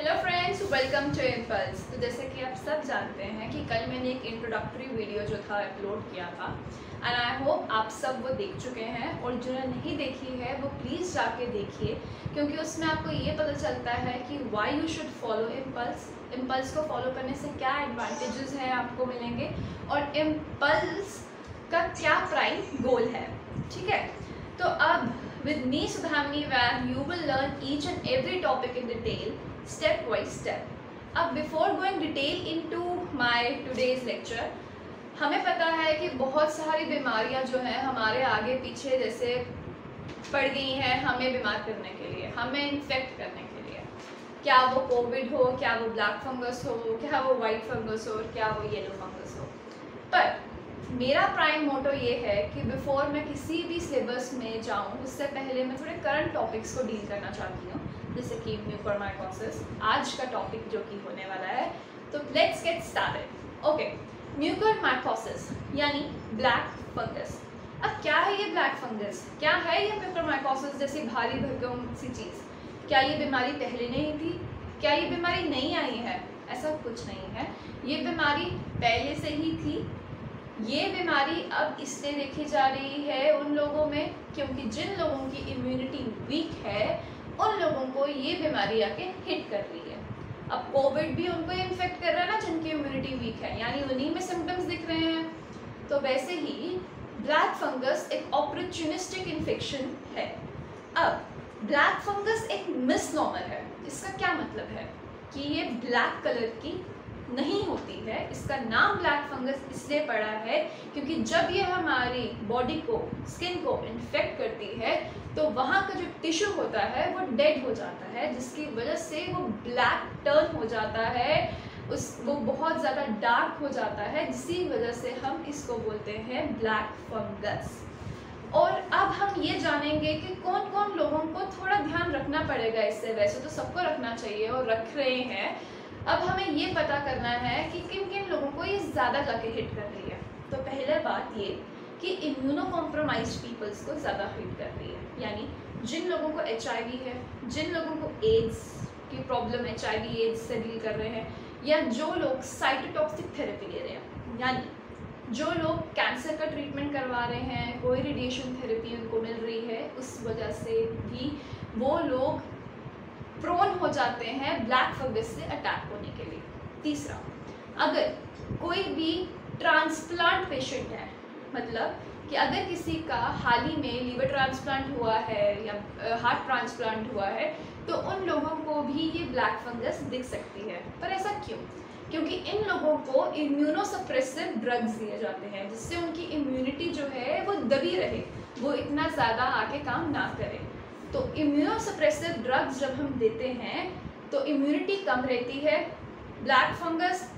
Hello friends, welcome to Impulse. तो जैसे कि आप सब जानते हैं कि कल मैंने एक इंट्रोडक्टरी वीडियो जो था अपलोड किया था एंड आई होप आप सब वो देख चुके हैं, और जो नहीं देखी है वो प्लीज़ जाके देखिए, क्योंकि उसमें आपको ये पता चलता है कि why you should follow impulse. Impulse को फॉलो करने से क्या एडवांटेजेस हैं आपको मिलेंगे, और इम्पल्स का क्या प्राइम गोल है। ठीक है, तो अब with me Sudhamini, where you will learn each and every topic in detail, step by step. अब before going detail into my today's lecture, हमें पता है कि बहुत सारी बीमारियां जो हैं हमारे आगे पीछे जैसे पड़ गई हैं हमें बीमार करने के लिए, हमें इन्फेक्ट करने के लिए। क्या वो कोविड हो, क्या वो ब्लैक फंगस हो, क्या वो वाइट फंगस हो, क्या वो येलो फंगस हो। पर मेरा प्राइम मोटो ये है कि बिफोर मैं किसी भी सिलेबस में जाऊँ उससे पहले मैं थोड़े करंट टॉपिक्स को डील करना चाहती हूँ, जैसे कि म्यूकोरमाइकोसिस आज का टॉपिक जो कि होने वाला है। तो let's get started. Okay, mucormycosis यानी ब्लैक फंगस। अब क्या है ये ब्लैक फंगस, क्या है ये म्यूकोरमाइकोसिस जैसी भारी भरकम सी चीज़? क्या ये बीमारी पहले नहीं थी? क्या ये बीमारी नहीं आई है? ऐसा कुछ नहीं है, ये बीमारी पहले से ही थी। ये बीमारी अब इसलिए देखी जा रही है उन लोगों में क्योंकि जिन लोगों की इम्यूनिटी वीक है उन लोगों को ये बीमारी आके हिट कर रही है। अब कोविड भी उनको इन्फेक्ट कर रहा है ना जिनकी इम्यूनिटी वीक है, यानी उन्हीं में सिम्टम्स दिख रहे हैं। तो वैसे ही ब्लैक फंगस एक ऑपॉर्चुनिस्टिक इन्फेक्शन है। अब ब्लैक फंगस एक मिसनॉमर है। इसका क्या मतलब है कि ये ब्लैक कलर की नहीं होती है। इसका नाम ब्लैक फंगस इसलिए पड़ा है क्योंकि जब ये हमारी बॉडी को, स्किन को इन्फेक्ट करती है तो वहाँ का जो टिश्यू होता है वो डेड हो जाता है, जिसकी वजह से वो ब्लैक टर्न हो जाता है, वो बहुत ज़्यादा डार्क हो जाता है, जिसकी वजह से हम इसको बोलते हैं ब्लैक फंगस। और अब हम ये जानेंगे कि कौन कौन लोगों को थोड़ा ध्यान रखना पड़ेगा इससे। वैसे तो सबको रखना चाहिए और रख रहे हैं। अब हमें ये पता करना है कि किन किन लोगों को ये ज़्यादा जाके हिट कर रही है। तो पहले बात ये कि इम्यूनो कॉम्प्रोमाइज्ड पीपल्स को ज़्यादा हिट कर रही है, यानी जिन लोगों को HIV है, जिन लोगों को एड्स की प्रॉब्लम HIV एड्स से डील कर रहे हैं, या जो लोग साइटोटॉक्सिक थेरेपी ले रहे हैं, यानी जो लोग कैंसर का ट्रीटमेंट करवा रहे हैं, कोई रेडिएशन थेरेपी उनको मिल रही है, उस वजह से भी वो लोग प्रोन हो जाते हैं ब्लैक फंगस से अटैक होने के लिए। तीसरा, अगर कोई भी ट्रांसप्लांट पेशेंट है, मतलब कि अगर किसी का हाल ही में लीवर ट्रांसप्लांट हुआ है या हार्ट ट्रांसप्लांट हुआ है, तो उन लोगों को भी ये ब्लैक फंगस दिख सकती है। पर ऐसा क्यों? क्योंकि इन लोगों को इम्यूनोसप्रेसिव ड्रग्स दिए जाते हैं जिससे उनकी इम्यूनिटी जो है वो दबी रहे, वो इतना ज़्यादा आके काम ना करे। तो इम्यूनोसप्रेसिव ड्रग्स जब हम देते हैं तो इम्यूनिटी कम रहती है, ब्लैक फंगस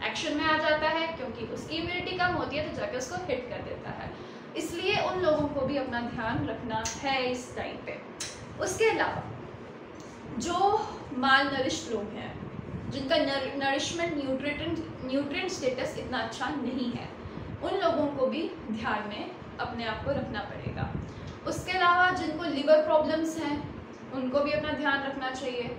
एक्शन में आ जाता है क्योंकि उसकी इम्यूनिटी कम होती है, तो जाके उसको हिट कर देता है। इसलिए उन लोगों को भी अपना ध्यान रखना है इस टाइम पे। उसके अलावा जो माल नरिश्ड लोग हैं, जिनका नरिशमेंट न्यूट्रिएंट स्टेटस इतना अच्छा नहीं है, उन लोगों को भी ध्यान में अपने आप को रखना पड़ेगा। उसके अलावा जिनको लिवर प्रॉब्लम्स हैं उनको भी अपना ध्यान रखना चाहिए।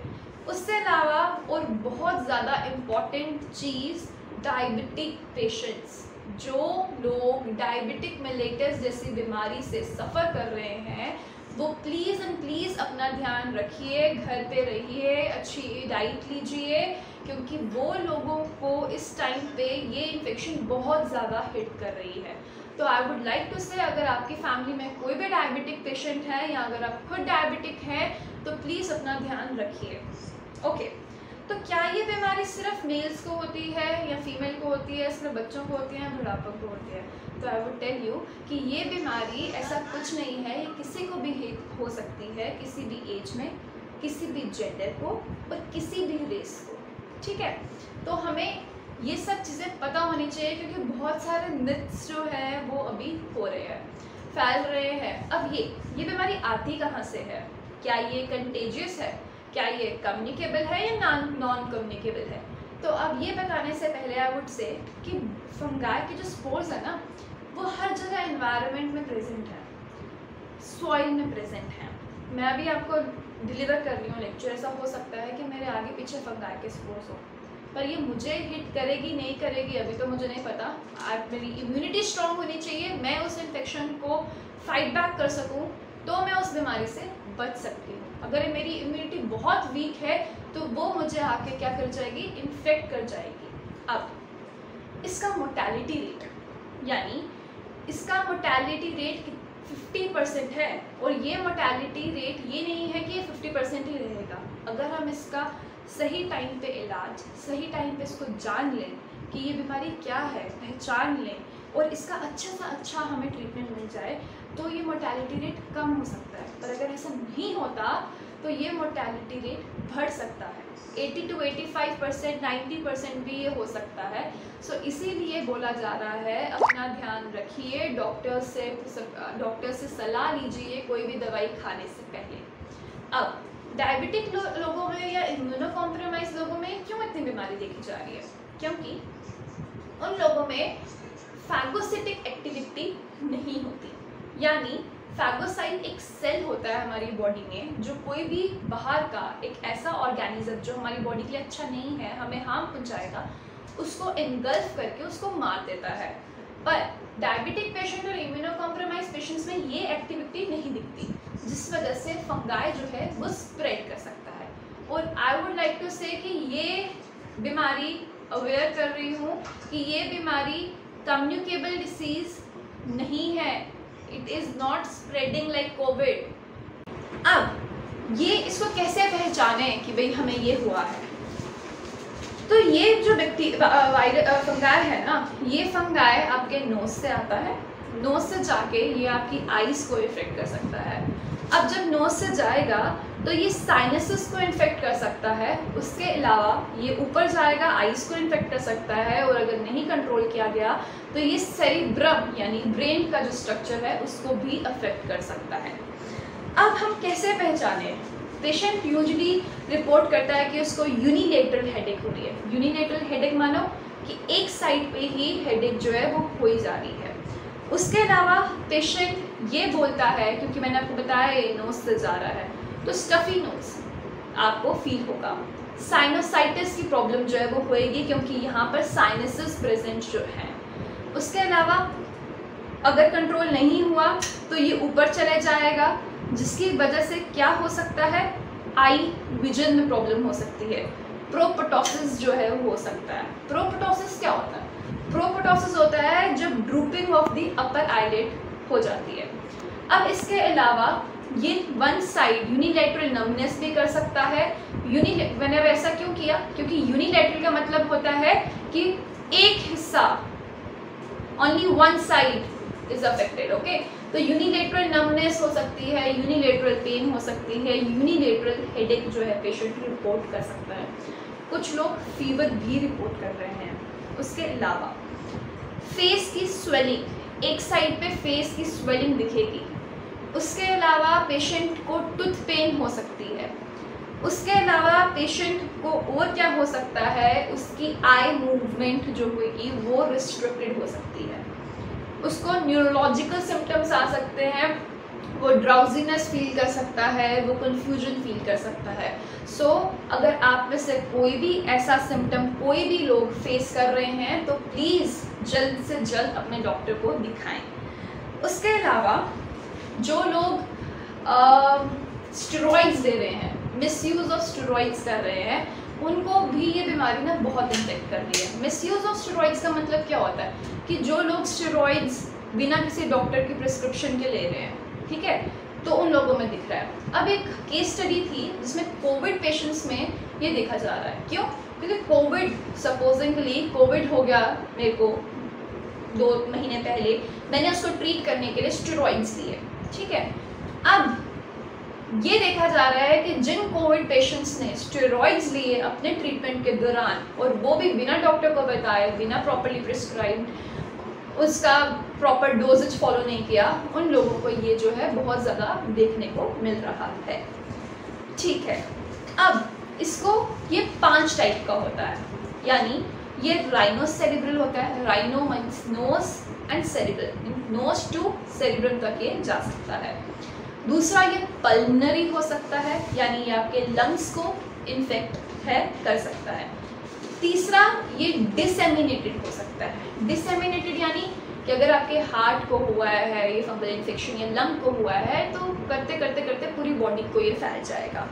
उससे अलावा और बहुत ज़्यादा इम्पॉर्टेंट चीज़, डायबिटिक पेशेंट्स, जो लोग डायबिटिक मेलेटस जैसी बीमारी से सफ़र कर रहे हैं, वो प्लीज़ एंड प्लीज़ अपना ध्यान रखिए, घर पे रहिए, अच्छी डाइट लीजिए, क्योंकि वो लोगों को इस टाइम पे ये इन्फेक्शन बहुत ज़्यादा हिट कर रही है। तो आई वुड लाइक टू से, अगर आपकी फैमिली में कोई भी डायबिटिक पेशेंट है या अगर आप खुद डायबिटिक हैं तो प्लीज़ अपना ध्यान रखिए। ओके, तो क्या ये बीमारी सिर्फ मेल्स को होती है या फीमेल को होती है, सिर्फ बच्चों को होती है या बुढ़ापा को होती है? तो आई वुड टेल यू कि ये बीमारी ऐसा कुछ नहीं है, ये किसी को भी हिट हो सकती है, किसी भी एज में, किसी भी जेंडर को और किसी भी रेस को। ठीक है, तो हमें ये सब चीज़ें पता होनी चाहिए क्योंकि बहुत सारे मिथ्स जो है वो अभी हो रहे हैं, फैल रहे हैं। अब ये बीमारी आती कहाँ से है? क्या ये कंटेजियस है? क्या ये कम्युनिकेबल है या नॉन कम्युनिकेबल है? तो अब ये बताने से पहले आई वुड से कि फंगाई के जो स्पोर्स है ना, वो हर जगह एनवायरनमेंट में प्रेजेंट है, सॉइल में प्रेजेंट है। मैं अभी आपको डिलीवर कर रही हूँ लेक्चर, ऐसा हो सकता है कि मेरे आगे पीछे फंगाई के स्पोर्स हो, पर ये मुझे हिट करेगी नहीं करेगी अभी तो मुझे नहीं पता। आज मेरी इम्यूनिटी स्ट्रॉन्ग होनी चाहिए, मैं उस इन्फेक्शन को फाइट बैक कर सकूँ, तो मैं उस बीमारी से बच सकती हूँ। अगर मेरी इम्यूनिटी बहुत वीक है तो वो मुझे आके क्या कर जाएगी, इन्फेक्ट कर जाएगी। अब इसका मोर्टेलिटी रेट, यानी इसका मोर्टेलिटी रेट 50% है, और ये मोर्टेलिटी रेट ये नहीं है कि ये 50% ही रहेगा। अगर हम इसका सही टाइम पे इलाज, सही टाइम पे इसको जान लें कि ये बीमारी क्या है, पहचान लें और इसका अच्छा सा अच्छा हमें ट्रीटमेंट मिल जाए, तो ये मोर्टेलिटी रेट कम हो सकता है। पर अगर ऐसा नहीं होता तो ये मोर्टेलिटी रेट बढ़ सकता है, 80 to 85%, 90% भी ये हो सकता है। सो इसीलिए बोला जा रहा है अपना ध्यान रखिए, डॉक्टर से सलाह लीजिए कोई भी दवाई खाने से पहले। अब डायबिटिक लोगों में या इम्यूनो कॉम्प्रोमाइज लोगों में क्यों इतनी बीमारी देखी जा रही है? क्योंकि उन लोगों में फैगोसिटिक एक्टिविटी नहीं होती, यानी फैगोसाइट एक सेल होता है हमारी बॉडी में जो कोई भी बाहर का एक ऐसा ऑर्गेनिज्म जो हमारी बॉडी के लिए अच्छा नहीं है, हमें हार्म पहुंचाएगा, उसको एनगल्फ करके उसको मार देता है। पर डायबिटिक पेशेंट और इम्यूनो कॉम्प्रोमाइज पेशेंट्स में ये एक्टिविटी नहीं दिखती, जिस वजह से फंगाई जो है वो स्प्रेड कर सकता है। और आई वुड लाइक टू से कि ये बीमारी अवेयर कर रही हूँ कि ये बीमारी कम्युनिकेबल डिसीज नहीं है, it is not spreading like Covid. अब ये इसको कैसे पहचाने कि भाई हमें ये हुआ है? तो ये जो फंगाई है ना, ये फंगाई आपके नोज से आता है, नोज से जाके ये आपकी आईज को इफेक्ट कर सकता है। अब जब नोज से जाएगा तो ये साइनसेस को इन्फेक्ट कर सकता है, उसके अलावा ये ऊपर जाएगा आईज को इन्फेक्ट कर सकता है, और अगर नहीं कंट्रोल किया गया तो ये सेरिब्रम यानी ब्रेन का जो स्ट्रक्चर है उसको भी अफेक्ट कर सकता है। अब हम कैसे पहचाने? पेशेंट यूजुअली रिपोर्ट करता है कि उसको यूनिलेटरल हेडेक हो रही है। यूनिलेटरल हेडेक मानो कि एक साइड पे ही हेडेक जो है वो हो जा रही है। उसके अलावा पेशेंट ये बोलता है, क्योंकि मैंने आपको बताया ये नोज से जा रहा है, तो स्टफी नोज आपको फील होगा। साइनोसाइटिस की प्रॉब्लम जो है वो होएगी, क्योंकि यहाँ पर साइनसेस प्रेजेंट जो हैं। उसके अलावा अगर कंट्रोल नहीं हुआ तो ये ऊपर चले जाएगा, जिसकी वजह से क्या हो सकता है, आई विजन में प्रॉब्लम हो सकती है। प्रोपोटोसिस जो है वो हो सकता है। प्रोपोटोसिस क्या होता है? प्रोपोटोसिस होता है जब drooping of the upper eyelid हो जाती है। अब इसके अलावा ये वन साइड यूनिलैटरल नमनेस भी कर सकता है। मैंने ऐसा क्यों किया? क्योंकि यूनिलैटरल का मतलब होता है कि एक हिस्सा, only one side is affected. Okay, तो यूनिलैटरल नमनेस हो सकती है, यूनिलैटरल पेन हो सकती है, यूनिलैटरल हेडेक जो है पेशेंट रिपोर्ट कर सकता है। कुछ लोग फीवर भी रिपोर्ट कर रहे हैं। उसके अलावा फेस की स्वेलिंग, एक साइड पे फेस की स्वेलिंग दिखेगी। उसके अलावा पेशेंट को टूथ पेन हो सकती है। उसके अलावा पेशेंट को और क्या हो सकता है, उसकी आई मूवमेंट जो होगी वो रिस्ट्रिक्टेड हो सकती है। उसको न्यूरोलॉजिकल सिम्टम्स आ सकते हैं, वो ड्राउजीनेस फील कर सकता है, वो कन्फ्यूजन फील कर सकता है। सो अगर आप में से कोई भी ऐसा सिम्टम कोई भी लोग फेस कर रहे हैं तो प्लीज़ जल्द से जल्द अपने डॉक्टर को दिखाएं। उसके अलावा जो लोग स्टेरॉइड्स दे रहे हैं, मिसयूज़ ऑफ स्टेरॉइड्स कर रहे हैं, उनको भी ये बीमारी ना बहुत इन्फेक्ट कर रही है। मिसयूज़ ऑफ स्टेरॉइड्स का मतलब क्या होता है कि जो लोग स्टेरॉइड्स बिना किसी डॉक्टर की प्रिस्क्रिप्शन के ले रहे हैं, ठीक है, तो उन लोगों में दिख रहा है। अब एक केस स्टडी थी जिसमें कोविड पेशेंट्स में ये देखा जा रहा है। क्यों? क्योंकि कोविड, सपोजिंगली कोविड हो गया मेरे को 2 महीने पहले, मैंने उसको ट्रीट करने के लिए स्टेरॉइड्स लिए, ठीक है। अब ये देखा जा रहा है कि जिन कोविड पेशेंट्स ने स्टेरॉइड्स लिए अपने ट्रीटमेंट के दौरान, और वो भी बिना डॉक्टर को बताए, बिना प्रॉपर्ली प्रिस्क्राइब्ड, उसका प्रॉपर डोजेज फॉलो नहीं किया, उन लोगों को ये जो है बहुत ज़्यादा देखने को मिल रहा है, ठीक है। अब इसको ये 5 टाइप का होता है, यानी ये राइनोसेरिब्रल होता है। Rhino means nose and cerebral, nose to cerebral तक ये जा सकता है। दूसरा ये पल्मनरी हो सकता है, यानी ये आपके लंग्स को इन्फेक्ट कर सकता है। तीसरा ये डिसेमिनेटेड हो सकता है। डिसेमिनेटेड यानी कि अगर आपके हार्ट को हुआ है ये फंगल इन्फेक्शन या लंग को हुआ है तो करते करते करते पूरी बॉडी को ये फैल जाएगा।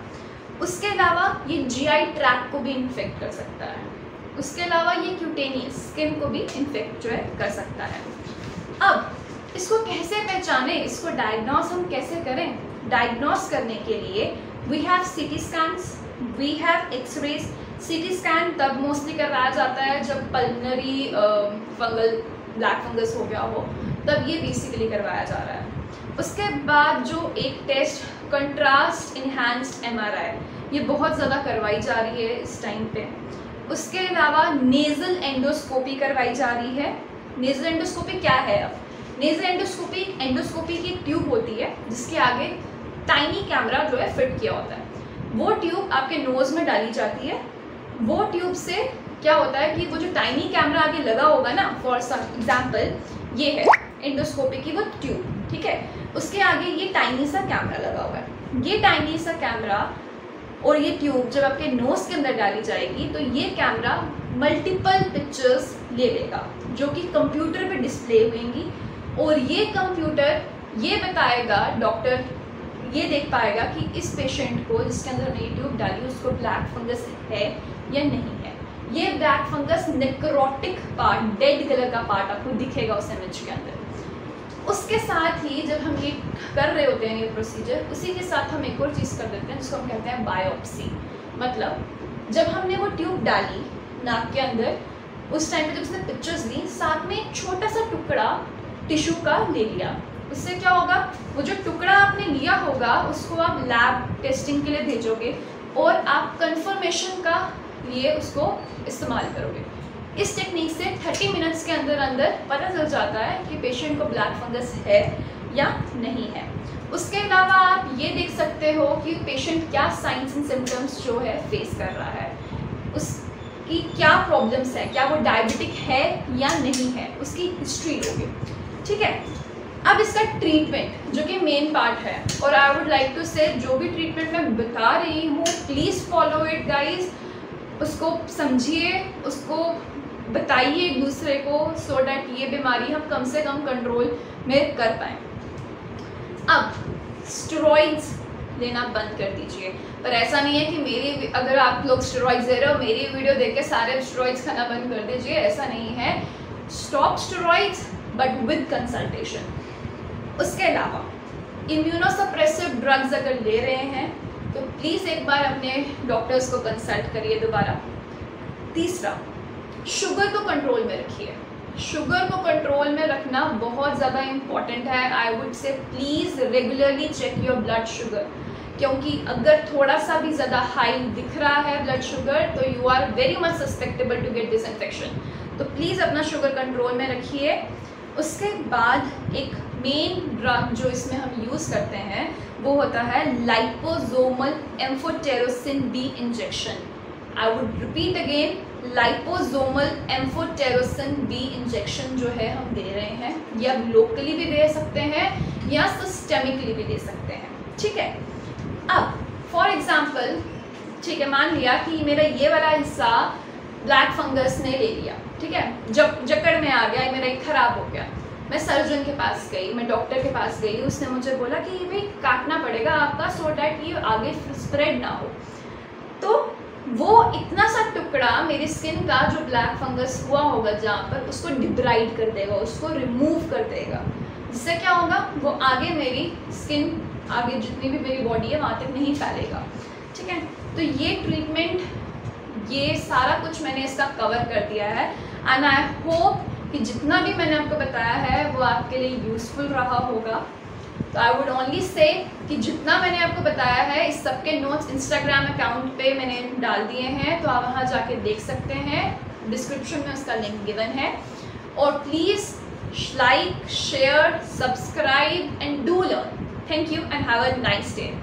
उसके अलावा ये जीआई ट्रैक्ट को भी इन्फेक्ट कर सकता है। उसके अलावा ये क्यूटेनियस स्किन को भी इन्फेक्ट जो है कर सकता है। अब इसको कैसे पहचाने, इसको डायग्नोस हम कैसे करें? डायग्नोस करने के लिए we have CT scans, we have x-rays. CT scan तब मोस्टली करवाया जाता है जब पल्मनरी फंगल ब्लैक फंगस हो गया हो, तब ये बेसिकली करवाया जा रहा है। उसके बाद जो एक टेस्ट कंट्रास्ट इन्हांस्ड एमआरआई, ये बहुत ज़्यादा करवाई जा रही है इस टाइम पे। उसके अलावा नेज़ल एंडोस्कोपी करवाई जा रही है। नेज़ल एंडोस्कोपी क्या है? अब नेज़ल एंडोस्कोपी एंडोस्कोपी की ट्यूब होती है जिसके आगे टाइनी कैमरा जो है फिट किया होता है। वो ट्यूब आपके नोज़ में डाली जाती है। वो ट्यूब से क्या होता है कि वो जो टाइनी कैमरा आगे लगा होगा ना, फॉर एग्जाम्पल ये है एंडोस्कोपी की वो ट्यूब, ठीक है, उसके आगे ये टाइनी सा कैमरा लगा हुआ है। ये टाइनी सा कैमरा और ये ट्यूब जब आपके नोज़ के अंदर डाली जाएगी तो ये कैमरा मल्टीपल पिक्चर्स ले लेगा जो कि कंप्यूटर पे डिस्प्ले होंगी, और ये कंप्यूटर ये बताएगा, डॉक्टर ये देख पाएगा कि इस पेशेंट को जिसके अंदर हमने ये ट्यूब डाली उसको ब्लैक फंगस है या नहीं है। ये black fungus necrotic part, dead colour का पार्ट आपको दिखेगा उस इमेज के अंदर। उसके साथ ही जब हम ये कर रहे होते हैं ये प्रोसीजर, उसी के साथ हम एक और चीज़ कर देते हैं जिसको हम कहते हैं बायोप्सी। मतलब जब हमने वो ट्यूब डाली नाक के अंदर, उस टाइम पे जब उसने पिक्चर्स ली, साथ में एक छोटा सा टुकड़ा टिश्यू का ले लिया। उससे क्या होगा, वो जो टुकड़ा आपने लिया होगा उसको आप लैब टेस्टिंग के लिए भेजोगे और आप कंफर्मेशन का लिए उसको इस्तेमाल करोगे। इस टेक्निक से 30 मिनट्स के अंदर अंदर पता चल जाता है कि पेशेंट को ब्लैक फंगस है या नहीं है। उसके अलावा आप ये देख सकते हो कि पेशेंट क्या साइंस एंड सिम्टम्स जो है फेस कर रहा है, उसकी क्या प्रॉब्लम्स है, क्या वो डायबिटिक है या नहीं है, उसकी हिस्ट्री लोगे, ठीक है। अब इसका ट्रीटमेंट जो कि मेन पार्ट है, और आई वुड लाइक टू से जो भी ट्रीटमेंट मैं बता रही हूँ प्लीज़ फॉलो इट गाइज। उसको समझिए, उसको बताइए एक दूसरे को, सो डैट ये बीमारी हम कम से कम कंट्रोल में कर पाएँ। अब स्टेरॉइड्स लेना बंद कर दीजिए, पर ऐसा नहीं है कि मेरी, अगर आप लोग स्टेरॉइड्स ले रहे हो मेरी वीडियो देख के सारे स्टेरॉइड्स खाना बंद कर दीजिए, ऐसा नहीं है। Stop steroids but with consultation. उसके अलावा इम्यूनोसप्रेसिव ड्रग्स अगर ले रहे हैं तो प्लीज़ एक बार अपने डॉक्टर्स को कंसल्ट करिए दोबारा। तीसरा, शुगर को कंट्रोल में रखिए। शुगर को कंट्रोल में रखना बहुत ज़्यादा इम्पॉर्टेंट है। I would say please regularly check your blood sugar, क्योंकि अगर थोड़ा सा भी ज़्यादा हाई दिख रहा है ब्लड शुगर तो you are very much suspectable to get this infection. तो प्लीज़ अपना शुगर कंट्रोल में रखिए। उसके बाद एक मेन ड्रग जो इसमें हम यूज़ करते हैं वो होता है liposomal amphotericin B injection. I would repeat again, liposomal amphotericin B injection जो है हम दे रहे हैं, ये आप लोकली भी दे सकते हैं या सिस्टेमिकली भी दे सकते हैं, ठीक है। अब फॉर एग्जांपल, ठीक है, मान लिया कि मेरा ये वाला हिस्सा ब्लैक फंगस ने ले लिया, ठीक है, जब जकड़ में आ गया, मेरा एक ख़राब हो गया। मैं सर्जन के पास गई, मैं डॉक्टर के पास गई, उसने मुझे बोला कि ये भाई काटना पड़ेगा आपका, सो डैट ये आगे स्प्रेड ना हो। तो वो इतना सा टुकड़ा मेरी स्किन का जो ब्लैक फंगस हुआ होगा जहाँ पर, उसको डिब्राइड कर देगा, उसको रिमूव कर देगा, जिससे क्या होगा, वो आगे मेरी स्किन, आगे जितनी भी मेरी बॉडी है वहाँ तक नहीं फैलेगा, ठीक है। तो ये ट्रीटमेंट, ये सारा कुछ मैंने इसका कवर कर दिया है, एंड आई होप कि जितना भी मैंने आपको बताया है वो आपके लिए यूज़फुल रहा होगा। तो आई वुड ओनली से कि जितना मैंने आपको बताया है इस सब के नोट्स इंस्टाग्राम अकाउंट पे मैंने डाल दिए हैं, तो आप वहाँ जाके देख सकते हैं, डिस्क्रिप्शन में उसका लिंक गिवन है। और please like, share, subscribe and do learn. Thank you and have a nice day.